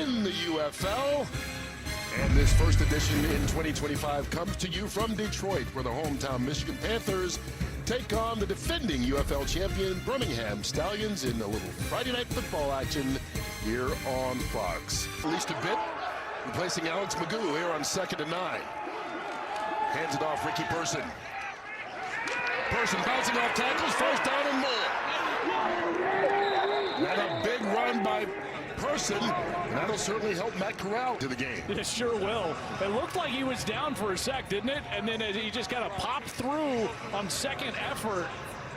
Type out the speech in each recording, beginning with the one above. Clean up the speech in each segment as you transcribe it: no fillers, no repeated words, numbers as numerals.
in the UFL. And this first edition in 2025 comes to you from Detroit, where the hometown Michigan Panthers take on the defending UFL champion Birmingham Stallions in a little Friday night football action here on Fox. Released a bit, replacing Alex Magoo here on 2nd and 9. Hands it off Ricky Person. Person bouncing off tackles, first down and more. And a big run by Person, and that'll certainly help Matt Corral to the game. It sure will. It looked like he was down for a sec, didn't it? And then he just kind of popped through on second effort.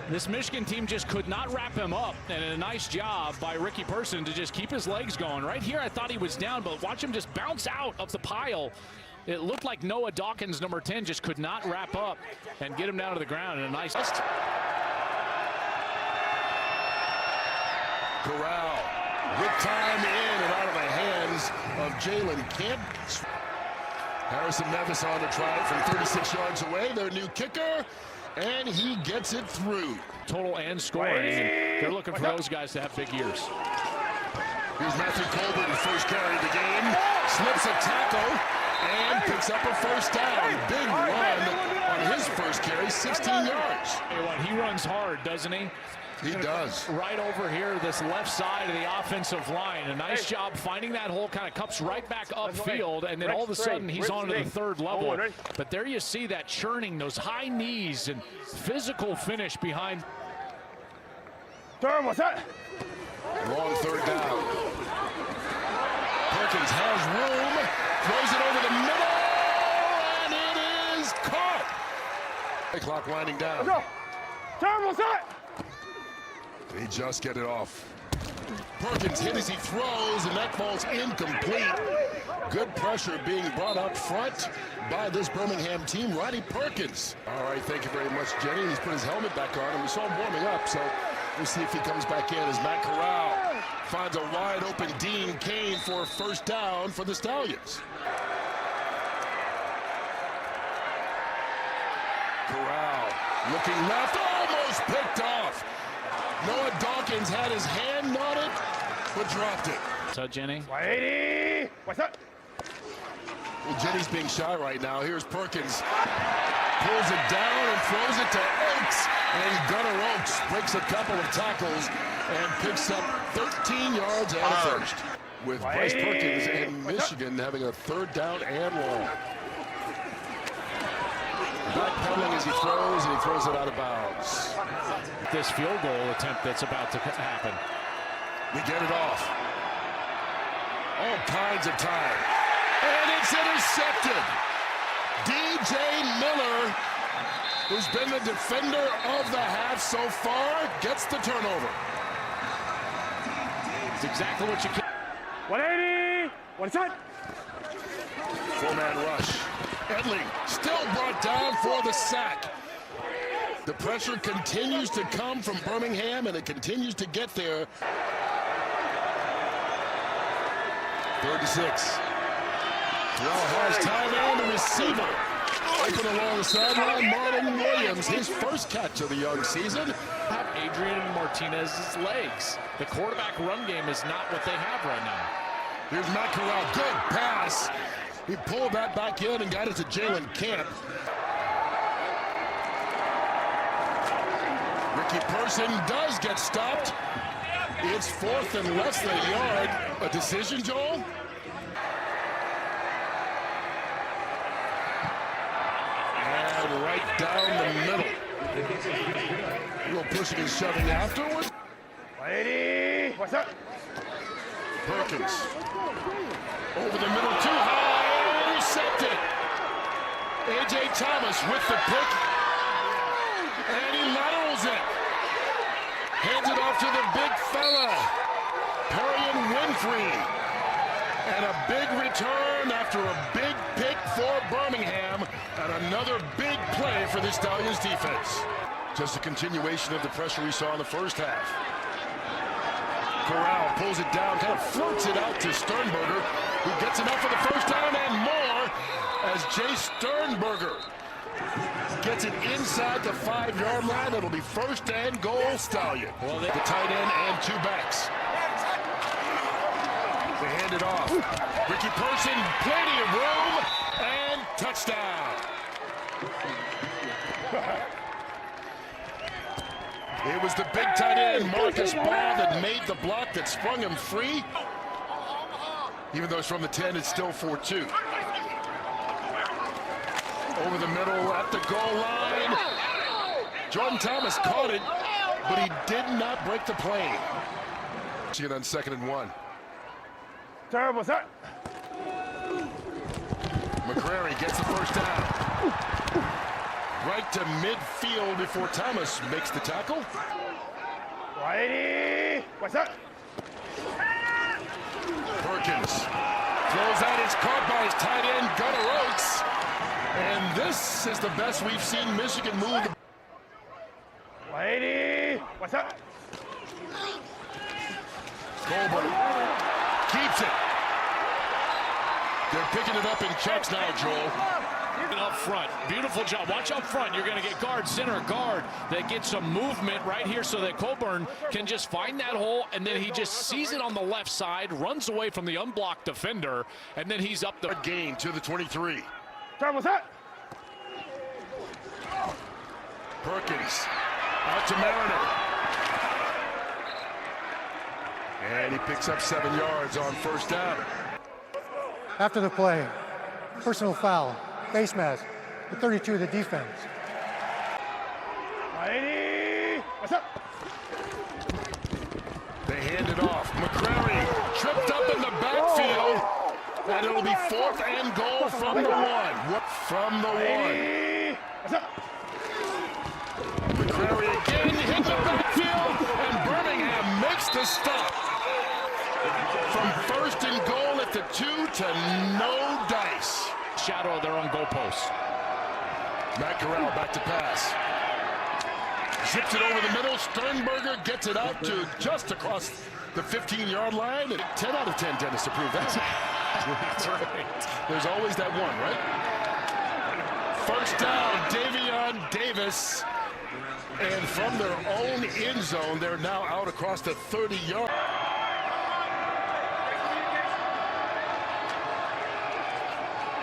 This Michigan team just could not wrap him up, and a nice job by Ricky Person to just keep his legs going. Right here, I thought he was down, but watch him just bounce out of the pile. It looked like Noah Dawkins, number 10, just could not wrap up and get him down to the ground in a nice... Corral with time in and out of the hands of Jalen Kemp. Harrison Nevis on to try it from 36 yards away, their new kicker, and he gets it through. Total and scoring. And they're looking for those guys to have big years. Here's Matthew Colburn, first carry of the game, slips a tackle and picks up a first down. Big run on his first carry, 16 yards. Hey, what, he runs hard, doesn't he? He does. Right over here, this left side of the offensive line. A nice job finding that hole, kind of cups right back upfield, and then all of a sudden he's on to the third level. But there you see that churning, those high knees and physical finish behind. Turn, what's that? Long third down. Perkins has room, throws it over the middle, and it is caught. Clock winding down. Let's go. Turn, what's that? They just get it off. Perkins hit as he throws, and that ball's incomplete. Good pressure being brought up front by this Birmingham team. Ronnie Perkins. All right, thank you very much, Jenny. He's put his helmet back on, and we saw him warming up, so we'll see if he comes back in as Matt Corral finds a wide open Dean Kane for a first down for the Stallions. Corral looking left, almost picked off. Noah Dawkins had his hand on it, but dropped it. So, Jenny? 180. What's that? Well, Jenny's being shy right now. Here's Perkins. Pulls it down and throws it to Oaks. And Gunnar Oaks breaks a couple of tackles and picks up 13 yards and a first. With Bryce Perkins and Michigan having a third down and long. Backpedaling as he throws, and he throws it out of bounds. This field goal attempt that's about to happen. We get it off. All kinds of time. And it's intercepted. DJ Miller, who's been the defender of the half so far, gets the turnover. It's exactly what you can. 180. What's that? Four-man rush. Edling still brought down for the sack. The pressure continues to come from Birmingham, and it continues to get there. 3rd and 6. Terrell has time and the receiver. Open along the sideline, Marlon Williams, his first catch of the young season. Have Adrian Martinez's legs. The quarterback run game is not what they have right now. Here's Matt Corral, good pass. He pulled that back in and got it to Jalen Kemp. Ricky Person does get stopped. It's 4th and less than a yard. A decision, Joel? And right down the middle. A little pushing and shoving afterwards. 180. What's that? Perkins. Over the middle, too high. Intercepted. A.J. Thomas with the pick. And he laterals it. Hands it off to the big fella, Perrion Winfrey. And a big return after a big pick for Birmingham. And another big play for the Stallions defense. Just a continuation of the pressure we saw in the first half. Corral pulls it down, kind of floats it out to Sternberger, who gets enough for the first down and more as Jay Sternberger gets it inside the 5-yard line. It'll be first and goal Stallion. Well, the tight end and 2 backs. hand it off. Ricky Person, plenty of room, and touchdown. It was the big tight end, Marcus Ball, that made the block that sprung him free. Even though it's from the 10, it's still 4-2. Over the middle at the goal line. Jordan Thomas caught it, but he did not break the plane. Michigan on 2nd and 1. Terrible set. McCrary gets the first down. Right to midfield before Thomas makes the tackle. 180. What's that? Perkins throws out, it's caught by his tight end, Gunnar Oates. And this is the best we've seen Michigan move. 180. What's that? Colburn keeps it. They're picking it up in chunks now, Joel. Up front, beautiful job. Watch up front. You're going to get guard, center guard that gets some movement right here so that Colburn can just find that hole, and then he just sees it on the left side, runs away from the unblocked defender, and then he's up the gain to the 23. Terrible set. Perkins out to Mariner. And he picks up 7 yards on first down. After the play, personal foul, face mask, the 32 of the defense. 180. What's up? They hand it off. McCrary tripped up in the backfield. And it'll be 4th and goal from the 1. From the 1. What's up? McCrary again hit the backfield. And Birmingham makes the stop. From 1st and goal at the 2 to no dice. shadow of their own goalposts. Matt Corral back to pass. Zips it over the middle. Sternberger gets it out to just across the 15-yard line. 10 out of 10 dentists approve that. That's right. There's always that one, right? First down, Davion Davis. And from their own end zone, they're now out across the 30-yard.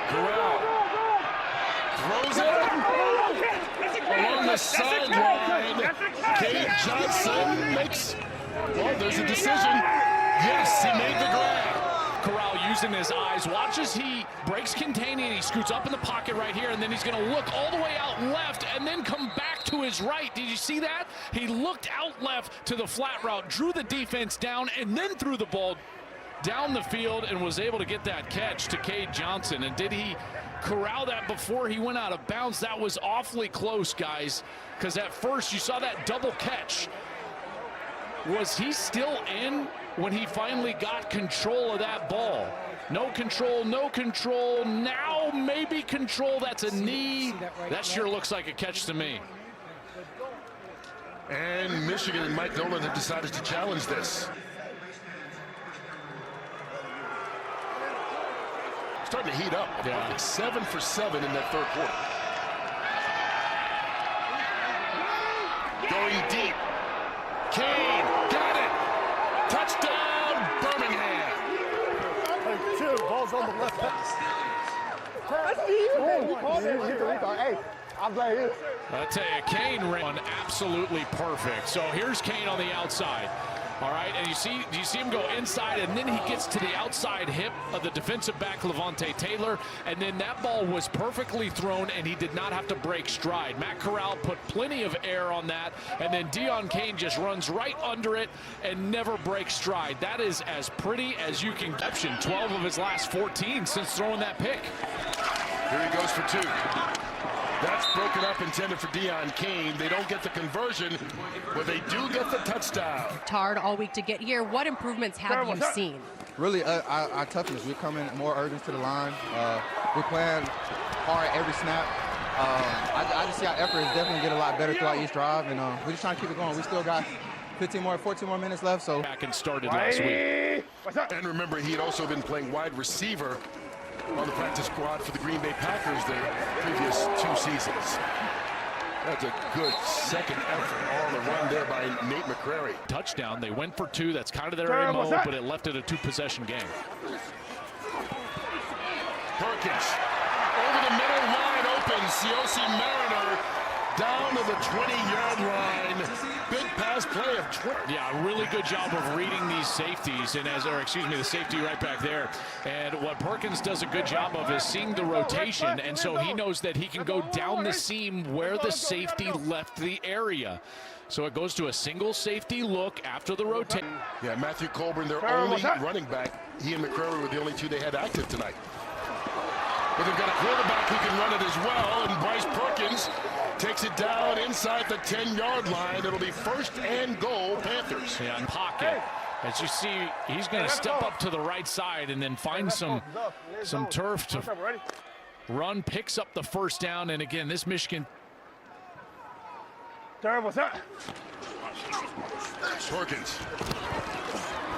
Corral throws it along the sideline. Cade Johnson makes, well, there's a decision. Yes, he made the grab. Corral using his eyes. Watch as he breaks containing. He scoots up in the pocket right here, and then he's going to look all the way out left and then come back to his right. Did you see that? He looked out left to the flat route, drew the defense down, and then threw the ball down the field and was able to get that catch to Cade Johnson. And did he corral that before he went out of bounds? That was awfully close, guys, because at first you saw that double catch. Was he still in when he finally got control of that ball? No control, no control. Now maybe control. That's a knee. That sure looks like a catch to me. And Michigan and Mike Nolan have decided to challenge this. Starting to heat up. Yeah. It's 7 for 7 in that third quarter. Going deep. Kane got it. Touchdown, Birmingham. Two balls on the left. Hey, I'm glad you. I'll tell you, Kane ran absolutely perfect. So here's Kane on the outside. All right, and you see him go inside, and then he gets to the outside hip of the defensive back, Levante Taylor, and then that ball was perfectly thrown, and he did not have to break stride. Matt Corral put plenty of air on that, and then Deon Kane just runs right under it and never breaks stride. That is as pretty as you can get. 12 of his last 14 since throwing that pick. Here he goes for 2. That's broken up, intended for Deon Kane. They don't get the conversion, but they do get the touchdown. Hard all week to get here. What improvements have you seen? Really, our toughness. We're coming more urgent to the line. We're playing hard every snap. I just see our effort is definitely get a lot better throughout each drive, and we're just trying to keep it going. We still got 14 more minutes left. So Back and started last week. What's up? And remember, he had also been playing wide receiver on the practice squad for the Green Bay Packers the previous 2 seasons. That's a good second effort on the run there by Nate McCrary. Touchdown. They went for 2. That's kind of their MO, but it left it a 2-possession game. Perkins over the middle, wide open. Siosi Mariner down to the 20-yard line. Big pass play of 20. Yeah, really good job of reading these safeties, and the safety right back there. And what Perkins does a good job of is seeing the rotation, and so he knows that he can go down the seam where the safety left the area. So it goes to a single safety look after the rotation. Yeah, Matthew Colburn, their only running back. He and McCrary were the only 2 they had active tonight. But they've got a quarterback who can run it as well, and Bryce Perkins takes it down inside the 10-yard line. It'll be 1st and goal, Panthers. Yeah, in pocket. As you see, he's going to step up to the right side and then find some turf to run, picks up the 1st down, and again, this Michigan. What's that? Perkins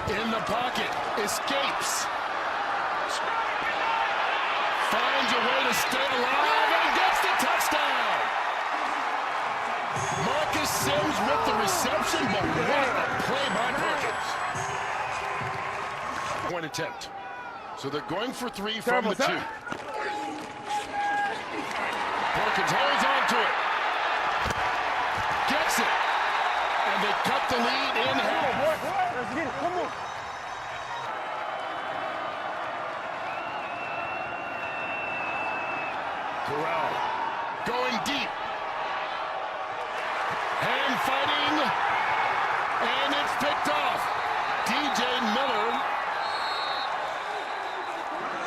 in the pocket, escapes. Finds a way to stay alive and gets the touchdown. Marcus Sims with the reception, but what a play by Perkins. Point attempt. So they're going for 3 from the 2. Perkins holds on to it. Gets it. And they cut the lead in half. Let's get it. Come on. Corral going deep. Hand fighting. And it's picked off. DJ Miller.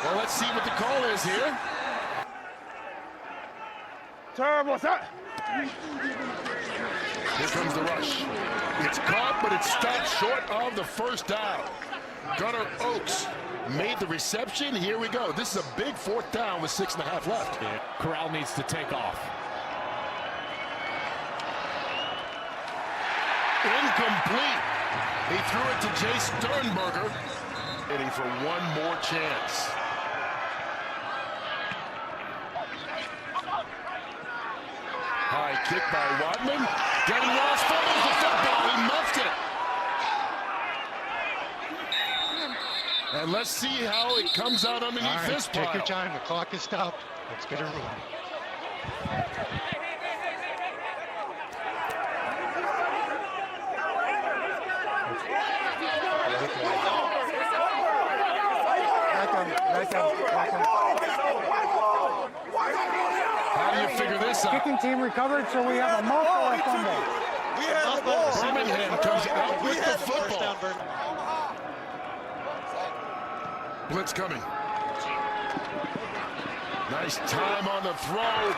Well, let's see what the call is here. What's that? Here comes the rush. It's caught, but it's stopped short of the 1st down. Gunnar Oaks made the reception. Here we go. This is a big 4th down with 6.5 left. Yeah. Corral needs to take off. Incomplete. He threw it to Jay Sternberger. Waiting for one more chance. High kick by Wadman. Devin Ross fumbles the football. He muffed it. And let's see how it comes out underneath this pile. Take your time. The clock is stopped. Let's get it rolling. How do you figure this out? Kicking team recovered, so we have a muff or a fumble. We have the ball. Birmingham comes out with the football. Blitz coming. Nice time on the throw.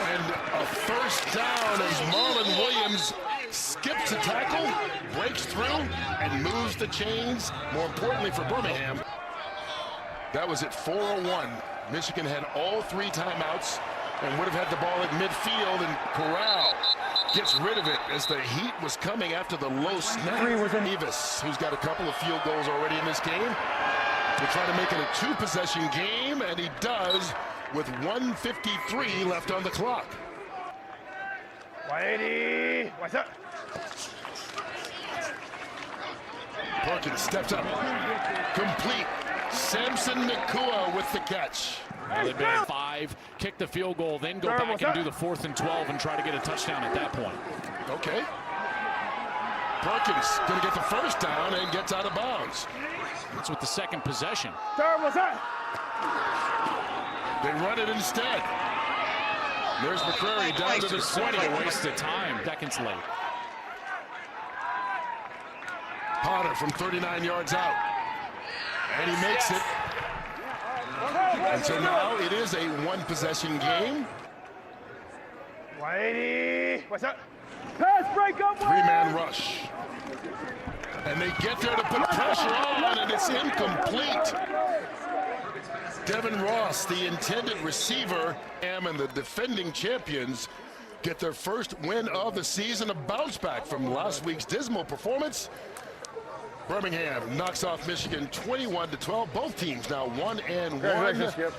And a 1st down as Marlon Williams skips a tackle, breaks through, and moves the chains. More importantly for Birmingham, that was at 4:01. Michigan had all 3 timeouts and would have had the ball at midfield, and Corral gets rid of it as the heat was coming after the low snap. Davis, who's got a couple of field goals already in this game, will try to make it a 2-possession game, and he does with 1:53 left on the clock. 180. What's up? Perkins steps up. Complete. Samson Nakua with the catch. They've been 5, kick the field goal, then go back and do the 4th and 12 and try to get a touchdown at that point. Okay. Perkins going to get the 1st down and gets out of bounds. That's with the 2nd possession. What's that? They run it instead. There's McCrary down to the 20. A waste of time. Seconds late. Potter from 39 yards out. And he makes it. And so now it is a 1-possession game. 180. What's up? Pass break up. 3-man rush. And they get there to put pressure on, and it's incomplete. Devin Ross, the intended receiver, and the defending champions get their 1st win of the season, a bounce back from last week's dismal performance. Birmingham knocks off Michigan 21-12. Both teams now 1-1.